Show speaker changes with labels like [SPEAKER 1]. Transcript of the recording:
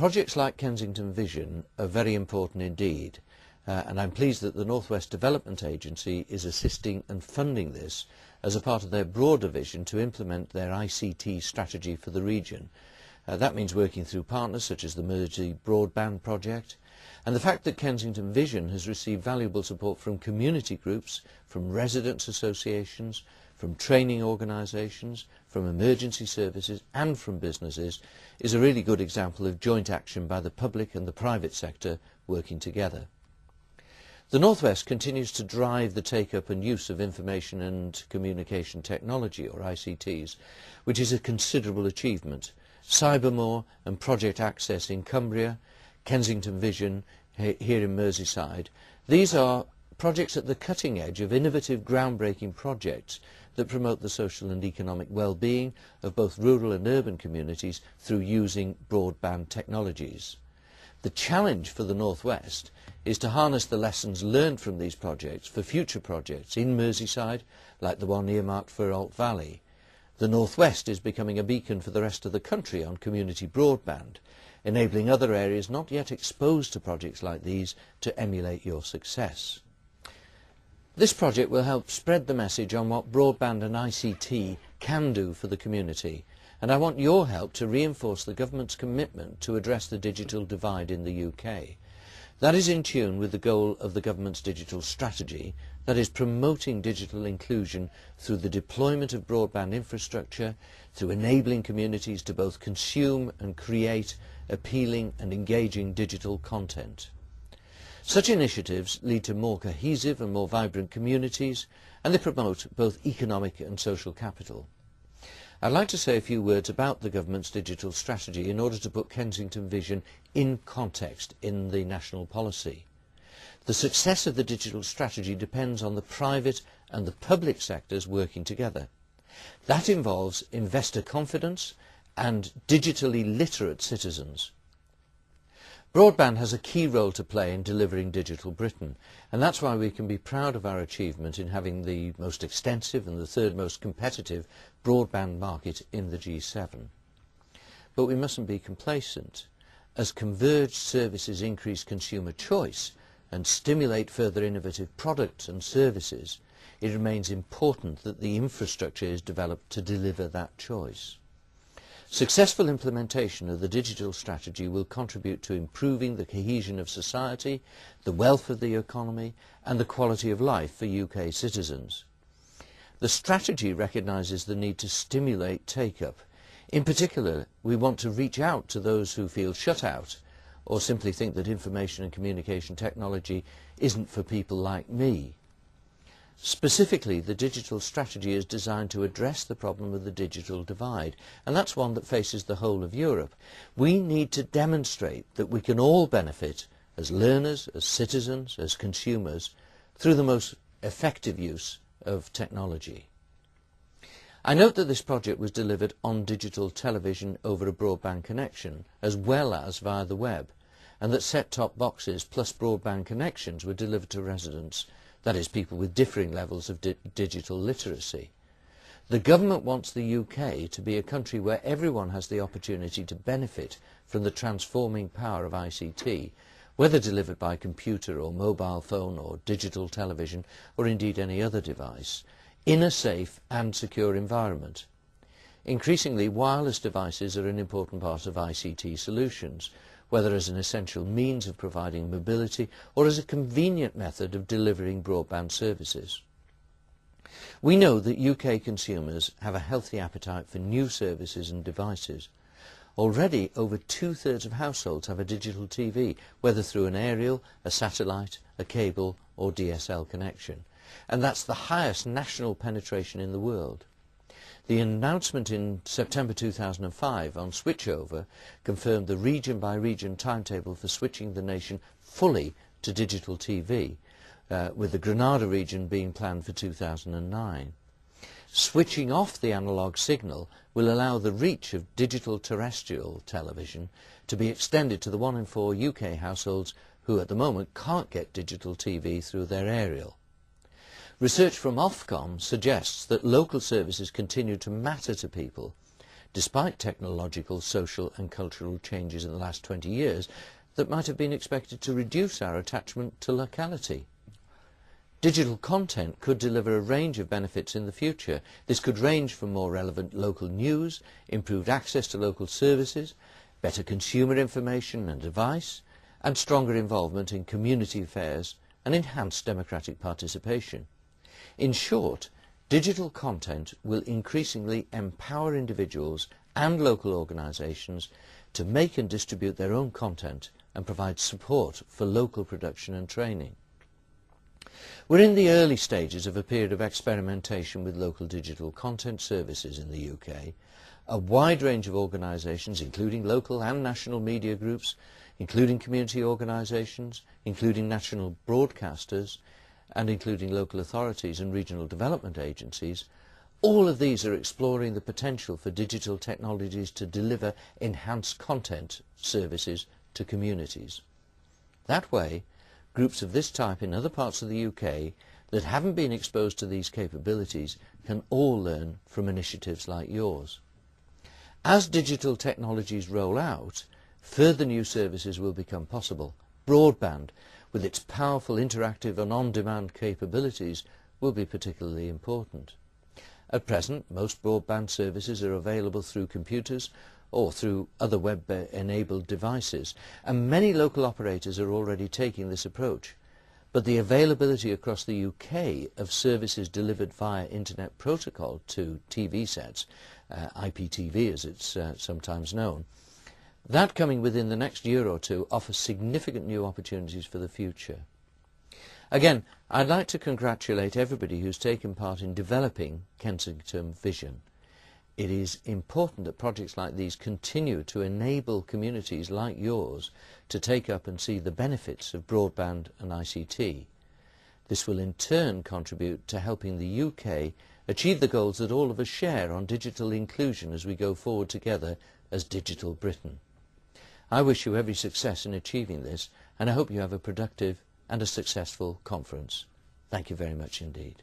[SPEAKER 1] Projects like Kensington Vision are very important indeed, and I'm pleased that the North West Development Agency is assisting and funding this as a part of their broader vision to implement their ICT strategy for the region. That means working through partners such as the Mersey Broadband Project, and the fact that Kensington Vision has received valuable support from community groups, from residents' associations, from training organisations, from emergency services and from businesses is a really good example of joint action by the public and the private sector working together. The North West continues to drive the take-up and use of information and communication technology, or ICTs, which is a considerable achievement. Cybermore and Project Access in Cumbria, Kensington Vision here in Merseyside, these are projects at the cutting edge of innovative, groundbreaking projects that promote the social and economic well-being of both rural and urban communities through using broadband technologies. The challenge for the North West is to harness the lessons learned from these projects for future projects in Merseyside, like the one earmarked for Alt Valley. The North West is becoming a beacon for the rest of the country on community broadband, enabling other areas not yet exposed to projects like these to emulate your success. This project will help spread the message on what broadband and ICT can do for the community, and I want your help to reinforce the government's commitment to address the digital divide in the UK. That is in tune with the goal of the government's digital strategy, that is promoting digital inclusion through the deployment of broadband infrastructure, through enabling communities to both consume and create appealing and engaging digital content. Such initiatives lead to more cohesive and more vibrant communities, and they promote both economic and social capital. I'd like to say a few words about the government's digital strategy in order to put Kensington Vision in context in the national policy. The success of the digital strategy depends on the private and the public sectors working together. That involves investor confidence and digitally literate citizens. Broadband has a key role to play in delivering digital Britain, and that's why we can be proud of our achievement in having the most extensive and the third most competitive broadband market in the G7. But we mustn't be complacent. As converged services increase consumer choice and stimulate further innovative products and services, it remains important that the infrastructure is developed to deliver that choice. Successful implementation of the digital strategy will contribute to improving the cohesion of society, the wealth of the economy, and the quality of life for UK citizens. The strategy recognises the need to stimulate take-up. In particular, we want to reach out to those who feel shut out or simply think that information and communication technology isn't for people like me. Specifically, the digital strategy is designed to address the problem of the digital divide, and that's one that faces the whole of Europe. We need to demonstrate that we can all benefit as learners, as citizens, as consumers, through the most effective use of technology. I note that this project was delivered on digital television over a broadband connection, as well as via the web, and that set-top boxes plus broadband connections were delivered to residents, that is, people with differing levels of digital literacy. The government wants the UK to be a country where everyone has the opportunity to benefit from the transforming power of ICT, whether delivered by computer or mobile phone or digital television or indeed any other device, in a safe and secure environment. Increasingly, wireless devices are an important part of ICT solutions, whether as an essential means of providing mobility or as a convenient method of delivering broadband services. We know that UK consumers have a healthy appetite for new services and devices. Already, over 2/3 of households have a digital TV, whether through an aerial, a satellite, a cable or DSL connection, and that's the highest national penetration in the world. The announcement in September 2005 on switchover confirmed the region-by-region timetable for switching the nation fully to digital TV, with the Granada region being planned for 2009. Switching off the analogue signal will allow the reach of digital terrestrial television to be extended to the 1 in 4 UK households who at the moment can't get digital TV through their aerial. Research from Ofcom suggests that local services continue to matter to people. despite technological, social and cultural changes in the last 20 years that might have been expected to reduce our attachment to locality. Digital content could deliver a range of benefits in the future. This could range from more relevant local news, improved access to local services, better consumer information and advice, and stronger involvement in community affairs and enhanced democratic participation. In short, digital content will increasingly empower individuals and local organisations to make and distribute their own content and provide support for local production and training. We're in the early stages of a period of experimentation with local digital content services in the UK. A wide range of organisations, including local and national media groups, including community organisations, including national broadcasters, and including local authorities and regional development agencies, all of these are exploring the potential for digital technologies to deliver enhanced content services to communities. That way, groups of this type in other parts of the UK that haven't been exposed to these capabilities can all learn from initiatives like yours. As digital technologies roll out, further new services will become possible. Broadband, with its powerful interactive and on-demand capabilities, will be particularly important. At present, most broadband services are available through computers or through other web-enabled devices, and many local operators are already taking this approach. But the availability across the UK of services delivered via Internet Protocol to TV sets, IPTV as it's sometimes known, that coming within the next year or two offers significant new opportunities for the future. Again, I'd like to congratulate everybody who's taken part in developing Kensington Vision. It is important that projects like these continue to enable communities like yours to take up and see the benefits of broadband and ICT. This will in turn contribute to helping the UK achieve the goals that all of us share on digital inclusion as we go forward together as Digital Britain. I wish you every success in achieving this, and I hope you have a productive and a successful conference. Thank you very much indeed.